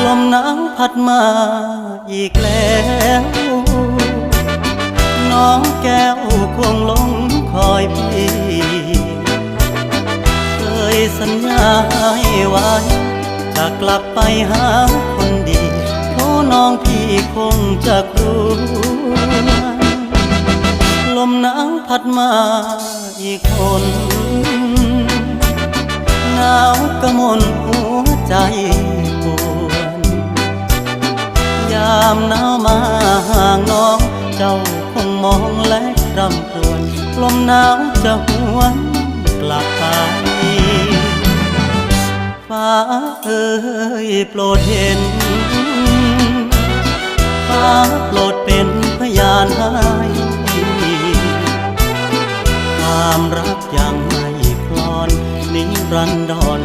ลมหนาวพัดมาอีกแล้วน้องแก้วคงหลงคอยพี่เคยสัญญาให้ไว้จะกลับไปหาคนดีเพราะน้องพี่คงจะกลัวลมหนาวพัดมาอีกคนหนาวกระมนหัวใจปวดยามหนาวมาห่างน้องเจ้าคงมองและรำครวญลมหนาวจะหวนกลับไปฟ้าเอ่ยโปรดเห็นฟ้าโปรดเป็นพยานให้ความรักยังไม่คลอนนิรันดร